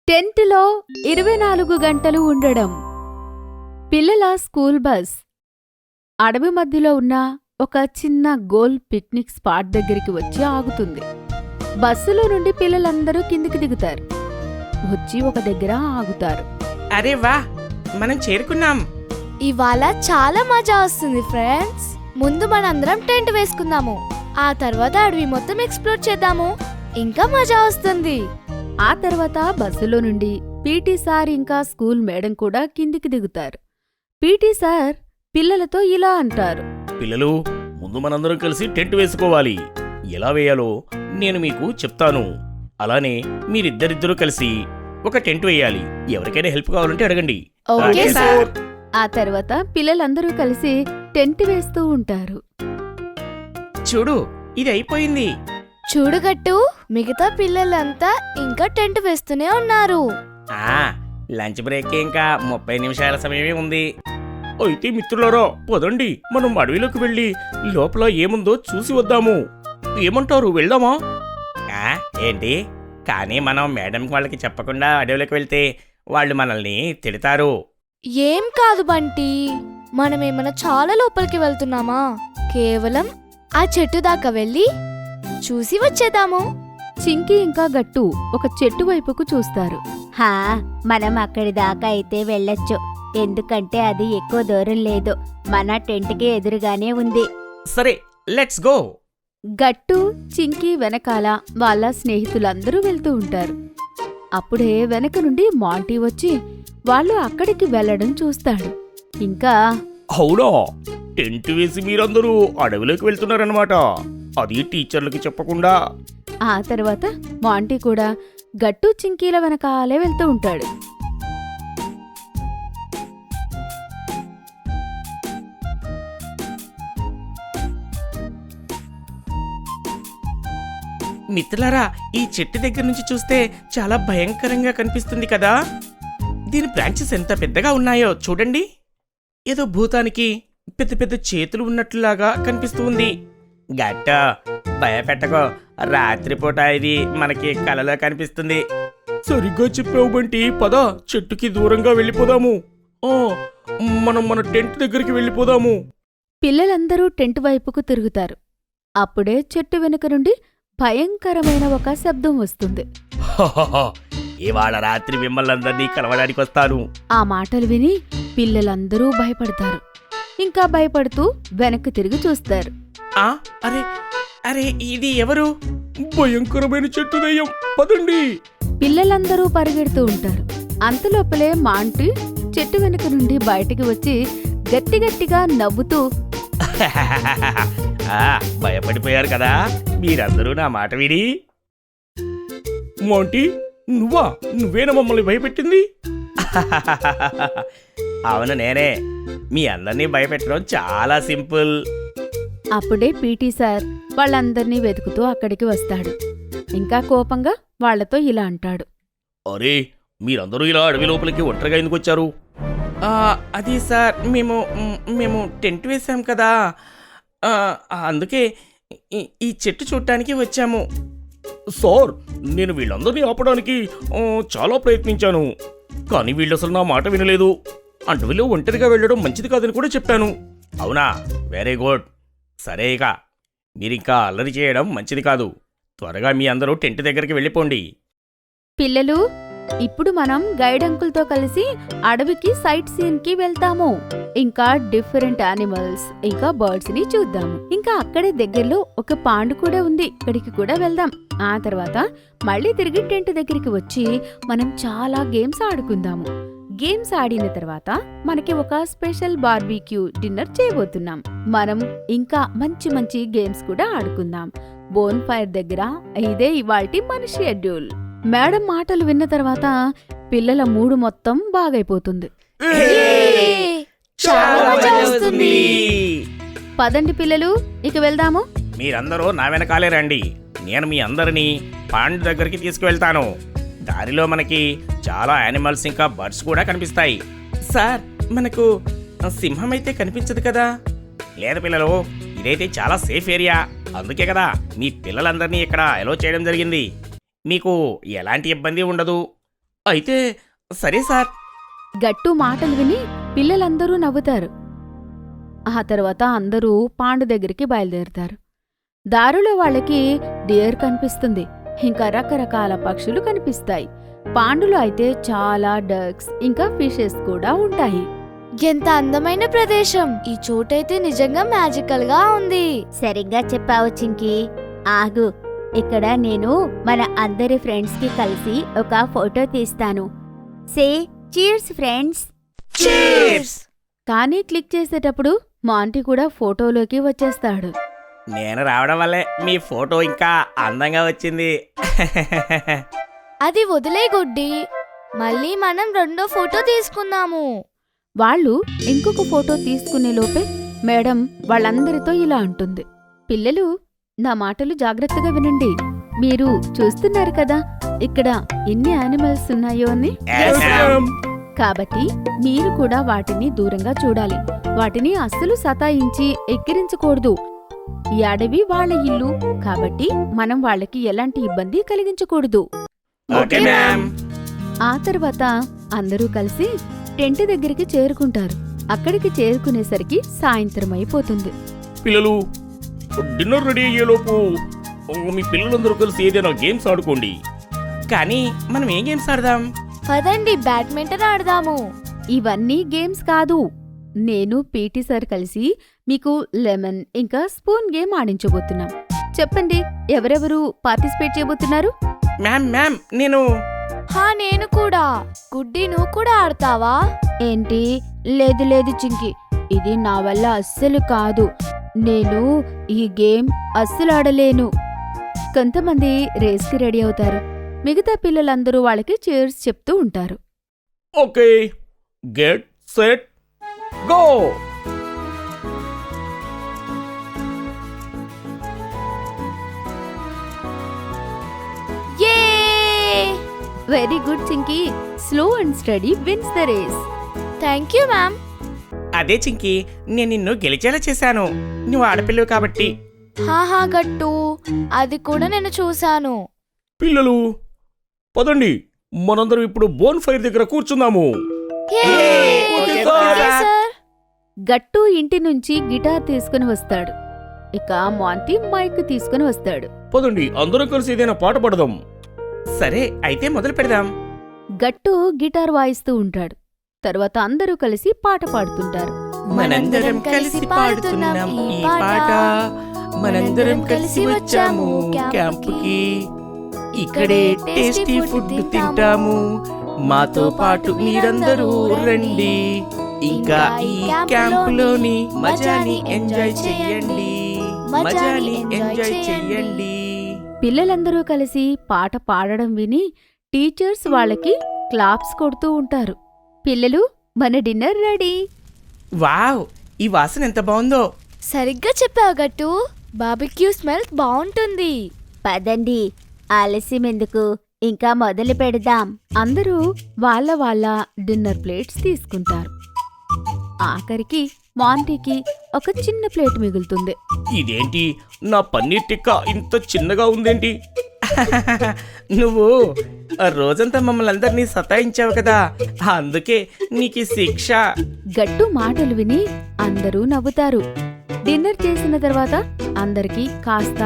టెంట్లో 24 గంటలు ఉండడం. పిల్లల స్కూల్ బస్ అడవి మధ్యలో ఉన్న ఒక చిన్న గోల్ పిక్నిక్ స్పాట్ దగ్గరికి వచ్చి ఆగుతుంది. బస్సులో నుండి పిల్లలందరూ కిందికి దిగుతారు. వచ్చి ఒక దగ్గర ఆగుతారు. అరే వా, మనం చేరుకున్నాం. ఇవాళ చాలా మజా వస్తుంది ఫ్రెండ్స్. ముందు మనందరం టెంట్ వేసుకుందాము, ఆ తర్వాత అడవి మొత్తం ఎక్స్ప్లోర్ చేద్దాము. ఇంకా మజా వస్తుంది. ఆ తర్వాత బస్సులో నుండి పీటీ సార్ ఇంకా స్కూల్ మేడం కూడా కిందికి దిగుతారు. పీటీ సార్ పిల్లలతో ఇలా అంటారు. పిల్లలు, ముందు మనందరం కలిసి టెంట్ వేసుకోవాలి. ఎలా వేయాలో నేను మీకు చెప్తాను. అలానే మీరిద్దరిద్దరూ కలిసి ఒక టెంట్ వేయాలి. ఎవరికైనా హెల్ప్ కావాలంటే అడగండి. Okay sir. ఆ తర్వాత పిల్లలందరూ కలిసి టెంట్ వేస్తూ ఉంటారు. చూడు, ఇది అయిపోయింది. చూడుగట్టు, మిగతా పిల్లలంతా ఇంకా టెంట్ వేస్తూనే ఉన్నారు. లంచ్ బ్రేక్ ఇంకా 30 నిమిషాల సమయమే ఉంది. అయితే మిత్రులారా, పదండి మనం అడవిలోకి వెళ్ళి లోపల ఏముందో చూసి వద్దాము. ఏమంటారు, వెళ్దామా? ఏంటి? కానీ మనం మేడం వాళ్ళకి చెప్పకుండా అడవిలోకి వెళ్తే వాళ్ళు మనల్ని తిడతారు. ఏం కాదు బంటి, మనమేమన్నా చాలా లోపలికి వెళ్తున్నామా? కేవలం ఆ చెట్టు దాకా వెళ్ళి చూసి వచ్చేద్దాము. చింకీ ఇంకా గట్టు ఒక చెట్టు వైపుకు చూస్తారు. మనం అక్కడి దాకా అయితే వెళ్ళొచ్చు. ఎందుకంటే అది ఎక్కువ దూరం లేదు, మన టెంట్కి ఎదురుగానే ఉంది. సరే, లెట్స్ గో. గట్టు చింకీ వెనకాల వాళ్ళ స్నేహితులందరూ వెళ్తూ ఉంటారు. అప్పుడే వెనక నుండి మాంటీ వచ్చి వాళ్ళు అక్కడికి వెళ్లడం చూస్తాడు. ఇంకా అవునా, టెంట్ వేసి మీరందరూ అడవిలోకి వెళ్తున్నారన్నమాట. అది టీచర్లకి చెప్పకుండా. ఆ తర్వాత మాంటీ కూడా గట్టు చింకీల వెనకాలే వెళ్తూ ఉంటాడు. మిత్రులారా, ఈ చెట్టు దగ్గర నుంచి చూస్తే చాలా భయంకరంగా కనిపిస్తుంది కదా. దీని బ్రాంచెస్ ఎంత పెద్దగా ఉన్నాయో చూడండి. ఏదో భూతానికి పెద్ద పెద్ద చేతులు ఉన్నట్లులాగా కనిపిస్తూ ఉంది. గట్ట భయపెట్టకో, రాత్రిపూట ఇది మనకి కలలో కనిపిస్తుంది. సరిగ్గా చెప్పావు బంటి. పద, చెట్టుకి దూరంగా వెళ్ళిపోదాము. మనం మన టెంట్ దగ్గరికి వెళ్ళిపోదాము. పిల్లలందరూ టెంట్ వైపుకు తిరుగుతారు. అప్పుడే చెట్టు వెనుక నుండి భయంకరమైన ఒక శబ్దం వస్తుంది. ఇవాళ రాత్రి మిమ్మల్ని కలవడానికి వస్తాను. ఆ మాటలు విని పిల్లలందరూ భయపడతారు. ఇంకా భయపడుతూ వెనక్కి తిరిగి చూస్తారు. అరే అరే, ఇది ఎవరు? భయంకరమైన చెట్టు దెయ్యం. పదండి. పిల్లలందరూ పరిగెడుతూ ఉంటారు. అంతలోపలే మాంటీ చెట్టు వెనుక నుండి బయటికి వచ్చి గట్టిగట్టిగా నవ్వుతూ, భయపడిపోయారు కదా మీరందరూ నా మాట విని. మాంటీ, నువ్వేనా మమ్మల్ని భయపెట్టింది? అవును, నేనే. మీ అందరినీ భయపెట్టడం చాలా సింపుల్. అప్పుడే పీటీ సార్ వాళ్ళందర్నీ వెతుకుతూ అక్కడికి వస్తాడు. ఇంకా కోపంగా వాళ్లతో ఇలా అంటాడు. అరే, మీరందరూ ఇలా అడవి లోపలికి ఒంటరిగా ఎందుకు వచ్చారు? అది సార్, మేము టెంట్ వేసాం కదా, అందుకే ఈ చెట్టు చూడటానికి వచ్చాము. సార్, నేను వీళ్ళందరినీ ఆపడానికి చాలా ప్రయత్నించాను, కానీ వీళ్ళు అసలు నా మాట వినలేదు. అడవిలో ఒంటరిగా వెళ్ళడం మంచిది కాదని కూడా చెప్పాను. అవునా? Very good. సరే, ఇక మీరింకా అల్లరి చేయడం మంచిది కాదు. త్వరగా మీ అందరూ టెంట్ దగ్గరికి వెళ్ళిపోండి. పిల్లలు, ఇప్పుడు మనం గైడ్ అంకుల్తో కలిసి అడవికి సైట్ సీన్ కి వెళ్తాము. ఇంకా డిఫరెంట్ యానిమల్స్ ఇంకా బర్డ్స్ ని చూద్దాము. ఇంకా అక్కడే దగ్గరలో ఒక పాండ్ కూడా ఉంది, ఇక్కడికి కూడా వెళ్దాం. ఆ తర్వాత మళ్ళీ తిరిగి టెంట్ దగ్గరికి వచ్చి మనం చాలా గేమ్స్ ఆడుకుందాము. గేమ్స్ ఆడిన తర్వాత మనకి ఒక స్పెషల్ బార్బీక్యూ డిన్నర్ చేయబోతున్నాం. మనం ఇంకా మంచి మంచి గేమ్స్ కూడా ఆడుకుందాం. బోన్ ఫైర్ దగ్గర. ఇదే ఇవాల్టి మన షెడ్యూల్. మేడం మాటలు విన్న తర్వాత పిల్లల మూడు మొత్తం బాగైపోతుంది. చాలా మజా వస్తుంది. పదండి పిల్లలు, ఇక వెళ్దాము. మీరందరూ నా వెనకాలే రండి. నేను మీ అందరినీ పాండ్ దగ్గరికి తీసుకువెళ్తాను. దారిలో మనకి చాలా యానిమల్స్ ఇంకా బర్డ్స్ కూడా కనిపిస్తాయి. సార్, మనకు సింహం అయితే కనిపించదు కదా? లేదు పిల్లలు, ఇదైతే చాలా సేఫ్ ఏరియా. అందుకే కదా మీ పిల్లలందరినీ ఇక్కడ అలో చేయడం జరిగింది. మీకు ఎలాంటి ఇబ్బంది ఉండదు. అయితే సరే సార్. గట్టు మాటలు విని పిల్లలందరూ నవ్వుతారు. ఆ తర్వాత అందరూ పాండు దగ్గరికి బయలుదేరుతారు. దారిలో వాళ్ళకి డియర్ కనిపిస్తుంది, ఇంకా రకరకాల పక్షులు కనిపిస్తాయి. పాండులో అయితే చాలా డక్స్ ఇంకా ఫిషెస్ కూడా ఉంటాయి. ఎంత అందమైన ప్రదేశం! ఈ చోటైతే నిజంగా మ్యాజికల్ గా ఉంది. సరిగ్గా చెప్పావు చింకీ. ఆగు, ఇక్కడ నేను మన అందరి ఫ్రెండ్స్ కి కలిసి ఒక ఫోటో తీస్తాను. సే చీర్స్ ఫ్రెండ్స్. కానీ క్లిక్ చేసేటప్పుడు మాంటీ కూడా ఫోటోలోకి వచ్చేస్తాడు. నేను రావడం వల్లే మీ ఫోటో ఇంకా అందంగా వచ్చింది. అది వదిలే గుడ్డి, మళ్ళీ మనం రెండో ఫోటో తీసుకుందాము. వాళ్ళు ఇంకొక ఫోటో తీసుకునే లోపే మేడం వాళ్ళందరితో ఇలా అంటుంది. పిల్లలు, నా మాటలు జాగ్రత్తగా వినండి. మీరు చూస్తున్నారు కదా ఇక్కడ ఎన్ని యానిమల్స్ ఉన్నాయో అని. Yes, ma'am. కాబట్టి మీరు కూడా వాటిని దూరంగా చూడాలి. వాటిని అస్సలు సతాయించి ఎక్కిరించకూడదు. ఈ అడవి వాళ్ళ ఇల్లు కాబట్టి మనం వాళ్ళకి ఎలాంటి ఇబ్బంది కలిగించకూడదు. Okay ma'am. ఆ తర్వాత అందరూ కలిసి టెంట్ దగ్గరికి చేరుకుంటారు. అక్కడికి చేరుకునేసరికి సాయంత్రం అయిపోతుంది. పిల్లలు, డిన్నర్ రెడీ అయ్యేలోపు మీ పిల్లలందరూ కలిసి ఏదైనా గేమ్స్ ఆడుకోండి. కానీ మనం ఏం గేమ్స్ ఆడదాం? పదండి, బ్యాడ్మింటన్ ఆడదాము. ఇవన్నీ గేమ్స్ కాదు. నేను పీటీ సార్ కలిసి మీకు లెమన్ ఇంకా స్పూన్ గేమ్ ఆడించబోతున్నాం. చెప్పండి, ఎవరెవరు పార్టిసిపేట్ చేయబోతున్నారు? మ్యామ్ నేను నేను కూడా. గుడ్డి, నువ్వు కూడా ఆడతావా? ఏంటి? లేదు లేదు చింకి, ఇది నా వల్ల అస్సలు కాదు. నేను ఈ గేమ్ అస్సలు ఆడలేను. కొంతమంది రేస్కి రెడీ అవుతారు. మిగతా పిల్లలందరూ వాళ్ళకి చీర్స్ చెప్తూ ఉంటారు. Okay, get set go. Yay! Very good Chinki. Slow and steady wins the race. Thank you ma'am. అదే చింకి, నేను నిన్ను గెలిచేలా చేశాను. నువ్వు ఆడపిల్లవు కాబట్టి. హాహా గట్టు, అది కూడా నేను చూశాను. పిల్లలు, పదండి, మనందరం ఇప్పుడు బోన్ ఫైర్ దగ్గర కూర్చుందాము. యే! Okay okay sir. సార్. గట్టు ఇంటి నుంచి గిటార్ తీసుకుని వస్తాడు. ఇక మాంటీ మైక్ తీసుకుని వస్తాడు. పదండి, అందరం కలిసి ఏదైనా పాట పాడదాం. సరే, అయితే మొదలు పెడదాం. గట్టు గిటార్ వాయిస్తూ ఉంటాడు. తర్వాత అందరూ కలిసి పాట పాడుతుంటారు. మనందరం కలిసి పాడుతున్నాం ఈ పాట. మనందరం కలిసి వచ్చాము క్యాంపుకి. ఇక్కడే టేస్టీ ఫుడ్ తింటాము. మాతో పాటు మీరందరూ రండి. ఇంకా ఈ క్యాంపులోని మజాని ఎంజాయ్ చెయ్యండి. మజాని ఎంజాయ్ చెయ్యండి. పిల్లలందరూ కలిసి పాట పాడడం విని టీచర్స్ వాళ్ళకి క్లాప్స్ కొడుతూ ఉంటారు. పిల్లలు, మన డిన్నర్ రెడీ. వావ్, ఈ వాసన ఎంత బాగుందో. సరిగ్గా చెప్పావు గట్టు, బార్బిక్యూ స్మెల్ బాగుంటుంది. పదండి, ఆలస్యం ఎందుకు, ఇంకా మొదలు పెడదాం. అందరూ వాళ్ళ డిన్నర్ ప్లేట్స్ తీసుకుంటారు. ఆఖరికి మాంటీకి ఒక చిన్న ప్లేట్ మిగులుతుంది. ఇదేంటి, నా పన్నీర్ టిక్కా ఇంత చిన్నగా ఉందేంటి? నువ్వు ఆ రోజంతా మమ్మల్ని అందరినీ సతాయించావు కదా, అందుకే నీకు శిక్ష. గట్టు మాటలు విని అందరూ నవ్వుతారు. డిన్నర్ చేసిన తర్వాత అందరికీ కాస్త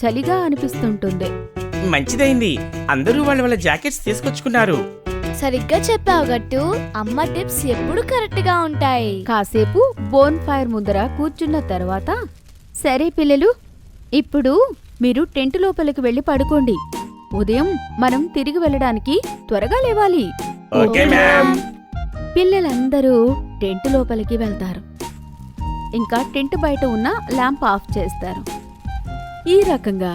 చలిగా అనిపిస్తుంటుంది. మంచిదైంది, అందరూ వాళ్ళ జాకెట్స్ తీసుకొచ్చుకున్నారు. సరిగ్గా చెప్పావు గట్టు, అమ్మ టిప్స్ ఎప్పుడు కరెక్ట్ గా ఉంటాయి. కాసేపు బోన్ ఫైర్ ముందర కూర్చున్న తర్వాత, సరే పిల్లలు, ఇప్పుడు మీరు టెంట్ లోపలికి వెళ్లి పడుకోండి. ఉదయం మనం తిరిగి వెళ్ళడానికి త్వరగా లేవాలి. Okay ma'am. పిల్లలందరూ టెంట్ లోపలికి వెళ్తారు. ఇంకా టెంట్ బయట ఉన్న ల్యాంప్ ఆఫ్ చేస్తారు. ఈ రకంగా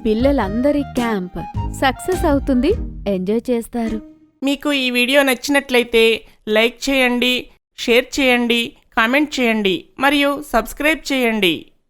పిల్లలందరి క్యాంప్ సక్సెస్ అవుతుంది. ఎంజాయ్ చేస్తారు. మీకు ఈ వీడియో నచ్చినట్లయితే లైక్ చేయండి, షేర్ చేయండి, కామెంట్ చేయండి మరియు సబ్స్క్రైబ్ చేయండి.